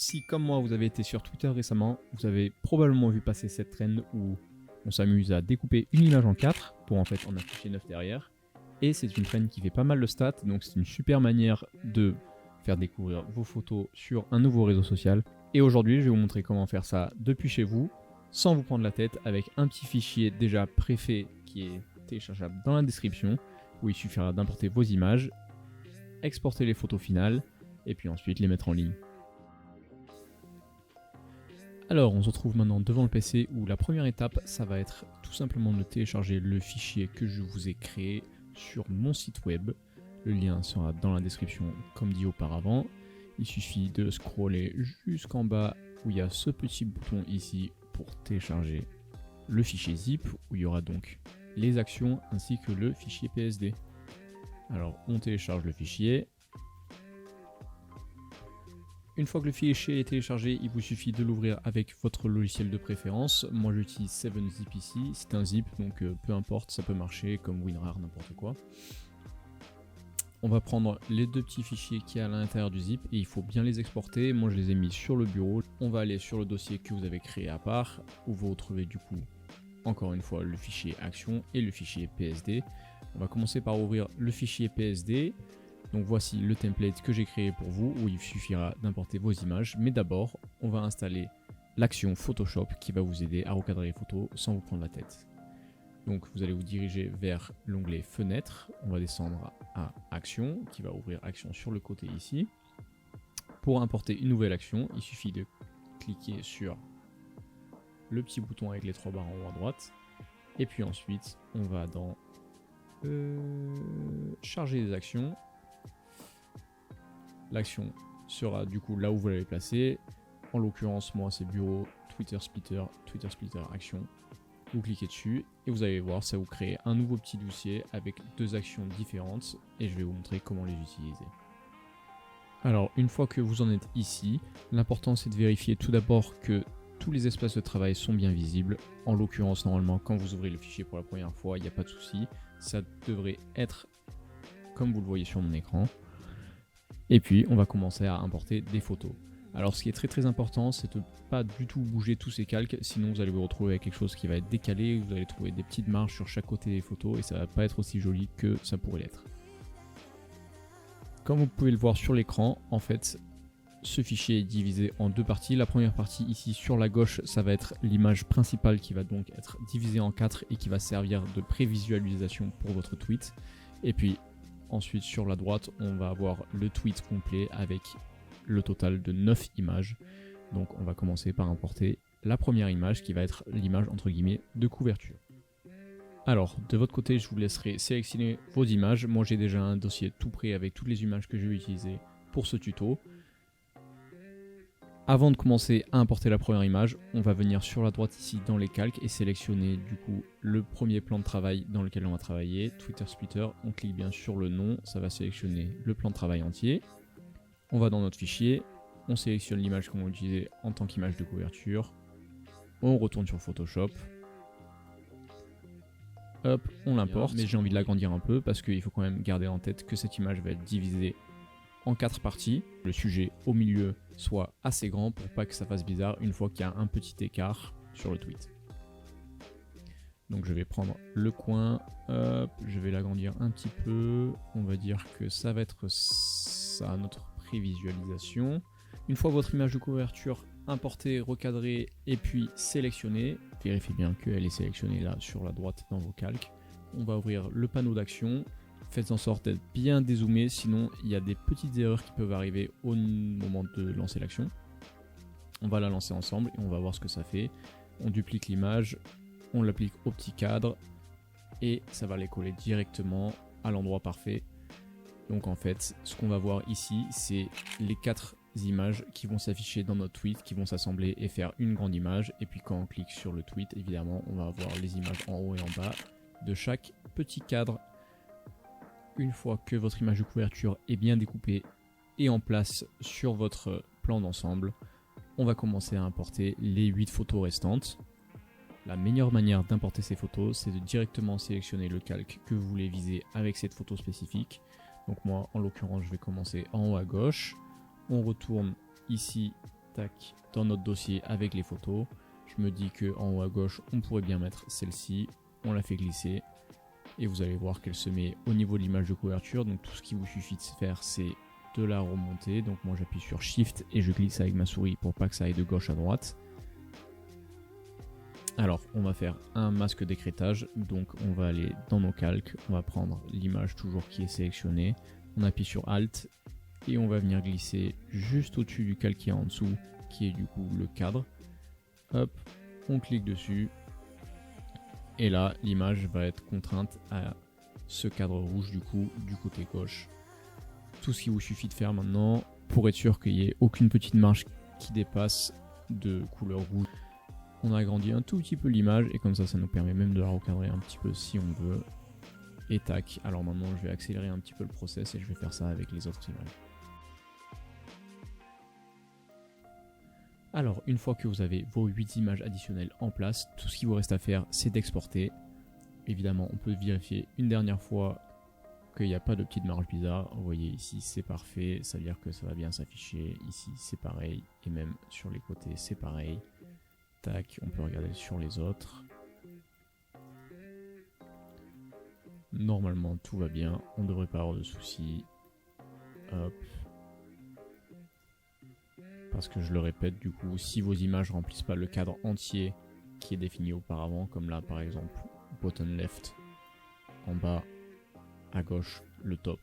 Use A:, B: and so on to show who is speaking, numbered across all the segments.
A: Si comme moi vous avez été sur Twitter récemment, vous avez probablement vu passer cette trend où on s'amuse à découper une image en 4 pour en fait en afficher 9 derrière. Et c'est une trend qui fait pas mal de stats, donc c'est une super manière de faire découvrir vos photos sur un nouveau réseau social. Et aujourd'hui je vais vous montrer comment faire ça depuis chez vous, sans vous prendre la tête, avec un petit fichier déjà préfait qui est téléchargeable dans la description, où il suffira d'importer vos images, exporter les photos finales, et puis ensuite les mettre en ligne. Alors on se retrouve maintenant devant le PC où la première étape ça va être tout simplement de télécharger le fichier que je vous ai créé sur mon site web. Le lien sera dans la description comme dit auparavant. Il suffit de scroller jusqu'en bas où il y a ce petit bouton ici pour télécharger le fichier zip où il y aura donc les actions ainsi que le fichier PSD. Alors on télécharge le fichier. Une fois que le fichier est téléchargé, il vous suffit de l'ouvrir avec votre logiciel de préférence. Moi j'utilise 7zip ici, c'est un zip donc peu importe, ça peut marcher comme WinRAR, n'importe quoi. On va prendre les deux petits fichiers qu'il y a à l'intérieur du zip et il faut bien les exporter. Moi je les ai mis sur le bureau. On va aller sur le dossier que vous avez créé à part, où vous retrouvez du coup encore une fois le fichier action et le fichier PSD. On va commencer par ouvrir le fichier PSD. Donc voici le template que j'ai créé pour vous où il suffira d'importer vos images. Mais d'abord, on va installer l'action Photoshop qui va vous aider à recadrer les photos sans vous prendre la tête. Donc vous allez vous diriger vers l'onglet Fenêtre. On va descendre à Action qui va ouvrir Action sur le côté ici. Pour importer une nouvelle action, il suffit de cliquer sur le petit bouton avec les 3 barres en haut à droite. Et puis ensuite, on va dans Charger des actions. L'action sera du coup là où vous l'avez placée. En l'occurrence, moi c'est Bureau, Twitter Splitter Action. Vous cliquez dessus et vous allez voir, ça vous crée un nouveau petit dossier avec deux actions différentes et je vais vous montrer comment les utiliser. Alors, une fois que vous en êtes ici, l'important c'est de vérifier tout d'abord que tous les espaces de travail sont bien visibles. En l'occurrence, normalement, quand vous ouvrez le fichier pour la première fois, il n'y a pas de souci. Ça devrait être comme vous le voyez sur mon écran. Et puis on va commencer à importer des photos. Alors ce qui est très important, c'est de pas du tout bouger tous ces calques, sinon vous allez vous retrouver avec quelque chose qui va être décalé, vous allez trouver des petites marges sur chaque côté des photos et ça va pas être aussi joli que ça pourrait l'être. Comme vous pouvez le voir sur l'écran, en fait, ce fichier est divisé en deux parties. La première partie ici sur la gauche, ça va être l'image principale qui va donc être divisée en 4 et qui va servir de prévisualisation pour votre tweet. Et puis ensuite sur la droite, on va avoir le tweet complet avec le total de 9 images. Donc on va commencer par importer la première image qui va être l'image entre guillemets de couverture. Alors de votre côté, je vous laisserai sélectionner vos images. Moi j'ai déjà un dossier tout prêt avec toutes les images que je vais utiliser pour ce tuto. Avant de commencer à importer la première image, on va venir sur la droite ici dans les calques et sélectionner du coup le premier plan de travail dans lequel on va travailler, Twitter Splitter. On clique bien sur le nom, ça va sélectionner le plan de travail entier. On va dans notre fichier, on sélectionne l'image qu'on va utiliser en tant qu'image de couverture. On retourne sur Photoshop. Hop, on l'importe, mais j'ai envie de l'agrandir un peu parce qu'il faut quand même garder en tête que cette image va être divisée en 4 parties. Le sujet au milieu soit assez grand pour pas que ça fasse bizarre une fois qu'il y a un petit écart sur le tweet. Donc je vais prendre le coin, hop, je vais l'agrandir un petit peu. On va dire que ça va être ça notre prévisualisation. Une fois votre image de couverture importée, recadrée et puis sélectionnée, vérifiez bien qu'elle est sélectionnée là sur la droite dans vos calques. On va ouvrir le panneau d'action. Faites en sorte d'être bien dézoomé, sinon il y a des petites erreurs qui peuvent arriver au moment de lancer l'action. On va la lancer ensemble et on va voir ce que ça fait. On duplique l'image, on l'applique au petit cadre et ça va les coller directement à l'endroit parfait. Donc en fait, ce qu'on va voir ici, c'est les 4 images qui vont s'afficher dans notre tweet, qui vont s'assembler et faire une grande image. Et puis quand on clique sur le tweet, évidemment, on va avoir les images en haut et en bas de chaque petit cadre. Une fois que votre image de couverture est bien découpée et en place sur votre plan d'ensemble, on va commencer à importer les 8 photos restantes. La meilleure manière d'importer ces photos, c'est de directement sélectionner le calque que vous voulez viser avec cette photo spécifique. Donc moi, en l'occurrence, je vais commencer en haut à gauche. On retourne ici tac, dans notre dossier avec les photos. Je me dis qu'en haut à gauche, on pourrait bien mettre celle-ci. On la fait glisser. Et vous allez voir qu'elle se met au niveau de l'image de couverture. Donc tout ce qu'il vous suffit de faire, c'est de la remonter. Donc moi j'appuie sur Shift et je glisse avec ma souris pour pas que ça aille de gauche à droite. Alors on va faire un masque d'écrêtage. Donc on va aller dans nos calques. On va prendre l'image toujours qui est sélectionnée. On appuie sur Alt et on va venir glisser juste au-dessus du calque qui est en dessous, qui est du coup le cadre. Hop, on clique dessus. Et là, l'image va être contrainte à ce cadre rouge du coup, du côté gauche. Tout ce qu'il vous suffit de faire maintenant, pour être sûr qu'il n'y ait aucune petite marge qui dépasse de couleur rouge. On agrandit un tout petit peu l'image et comme ça nous permet même de la recadrer un petit peu si on veut. Et tac, alors maintenant je vais accélérer un petit peu le process et je vais faire ça avec les autres images. Alors, une fois que vous avez vos 8 images additionnelles en place, tout ce qu'il vous reste à faire, c'est d'exporter. Évidemment, on peut vérifier une dernière fois qu'il n'y a pas de petites marges bizarres. Vous voyez ici, c'est parfait, ça veut dire que ça va bien s'afficher. Ici, c'est pareil, et même sur les côtés, c'est pareil. Tac, on peut regarder sur les autres. Normalement, tout va bien, on ne devrait pas avoir de soucis. Hop. Parce que je le répète, du coup, si vos images remplissent pas le cadre entier qui est défini auparavant, comme là par exemple, bottom left en bas, à gauche le top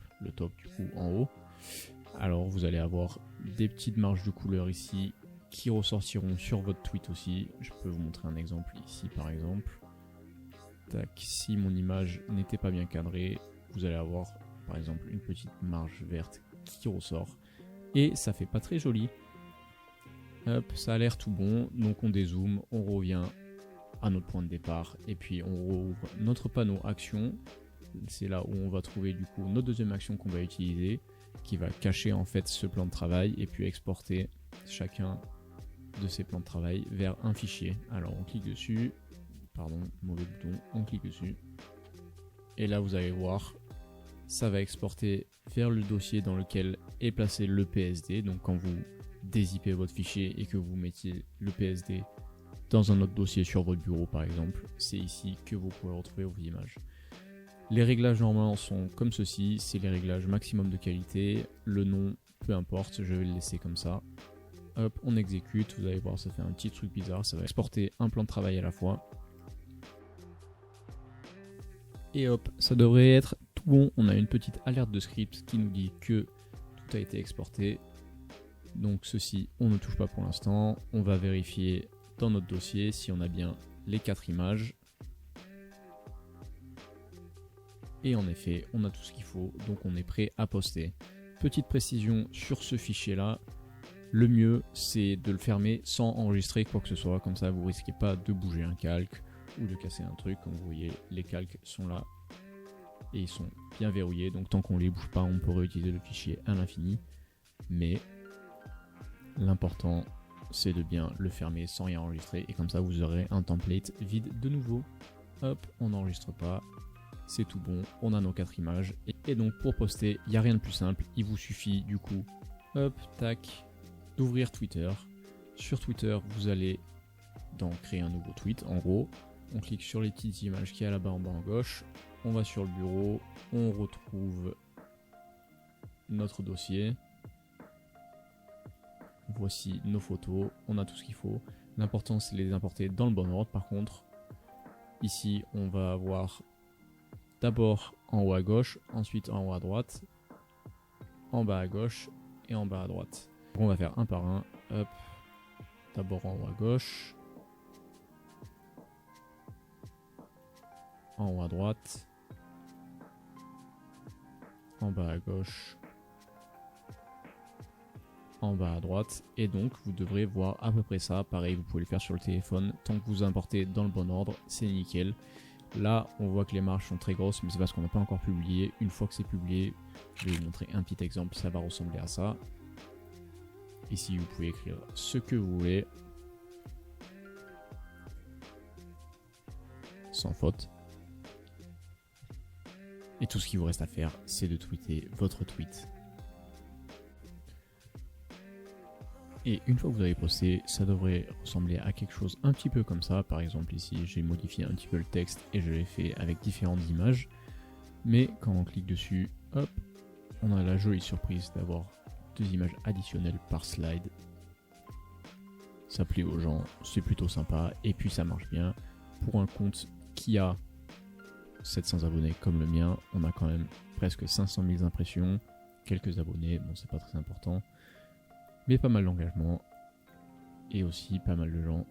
A: du coup en haut, alors vous allez avoir des petites marges de couleur ici qui ressortiront sur votre tweet aussi. Je peux vous montrer un exemple ici par exemple. Tac, si mon image n'était pas bien cadrée, vous allez avoir par exemple une petite marge verte qui ressort et ça fait pas très joli. Hop, ça a l'air tout bon, donc on dézoome, on revient à notre point de départ et puis on rouvre notre panneau action. C'est là où on va trouver du coup notre deuxième action qu'on va utiliser, qui va cacher en fait ce plan de travail et puis exporter chacun de ces plans de travail vers un fichier. Alors on clique dessus, pardon, mauvais bouton, on clique dessus et là vous allez voir, ça va exporter vers le dossier dans lequel est placé le PSD. Donc quand vous dézippez votre fichier et que vous mettiez le PSD dans un autre dossier sur votre bureau par exemple, c'est ici que vous pourrez retrouver vos images. Les réglages normalement sont comme ceci, c'est les réglages maximum de qualité, le nom peu importe, je vais le laisser comme ça. Hop, on exécute, vous allez voir ça fait un petit truc bizarre, ça va exporter un plan de travail à la fois. Et hop, ça devrait être tout bon, on a une petite alerte de script qui nous dit que tout a été exporté. Donc ceci, on ne touche pas pour l'instant. On va vérifier dans notre dossier si on a bien les 4 images. Et en effet, on a tout ce qu'il faut, donc on est prêt à poster. Petite précision sur ce fichier-là, le mieux c'est de le fermer sans enregistrer quoi que ce soit. Comme ça, vous risquez pas de bouger un calque ou de casser un truc. Comme vous voyez, les calques sont là et ils sont bien verrouillés. Donc tant qu'on les bouge pas, on peut réutiliser le fichier à l'infini. Mais l'important, c'est de bien le fermer sans rien enregistrer et comme ça vous aurez un template vide de nouveau. Hop, on n'enregistre pas, c'est tout bon, on a nos 4 images. Et donc pour poster, il n'y a rien de plus simple, il vous suffit du coup, hop, tac, d'ouvrir Twitter. Sur Twitter, vous allez créer un nouveau tweet, en gros. On clique sur les petites images qui est là-bas en bas à gauche, on va sur le bureau, on retrouve notre dossier. Voici nos photos, on a tout ce qu'il faut. L'important c'est de les importer dans le bon ordre. Par contre, ici on va avoir d'abord en haut à gauche, ensuite en haut à droite, en bas à gauche et en bas à droite. On va faire un par un. Hop. D'abord en haut à gauche, en haut à droite, en bas à gauche, en bas à droite, et donc vous devrez voir à peu près ça. Pareil, vous pouvez le faire sur le téléphone, tant que vous importez dans le bon ordre, c'est nickel. Là on voit que les marges sont très grosses, mais c'est parce qu'on n'a pas encore publié. Une fois que c'est publié, je vais vous montrer un petit exemple, ça va ressembler à ça. Ici vous pouvez écrire ce que vous voulez sans faute, et tout ce qu'il vous reste à faire, c'est de tweeter votre tweet. Et une fois que vous avez posté, ça devrait ressembler à quelque chose un petit peu comme ça. Par exemple ici j'ai modifié un petit peu le texte et je l'ai fait avec différentes images. Mais quand on clique dessus, hop, on a la jolie surprise d'avoir 2 images additionnelles par slide. Ça plaît aux gens, c'est plutôt sympa et puis ça marche bien. Pour un compte qui a 700 abonnés comme le mien, on a quand même presque 500 000 impressions, quelques abonnés, bon c'est pas très important, mais pas mal d'engagement et aussi pas mal de gens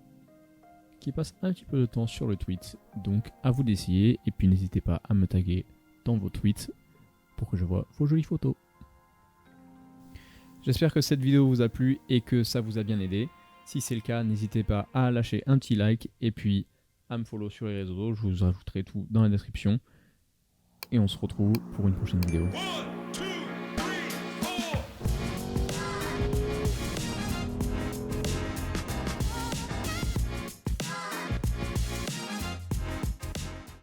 A: qui passent un petit peu de temps sur le tweet. Donc à vous d'essayer et puis n'hésitez pas à me taguer dans vos tweets pour que je vois vos jolies photos. J'espère que cette vidéo vous a plu et que ça vous a bien aidé. Si c'est le cas, n'hésitez pas à lâcher un petit like et puis à me follow sur les réseaux. Je vous ajouterai tout dans la description. Et on se retrouve pour une prochaine vidéo.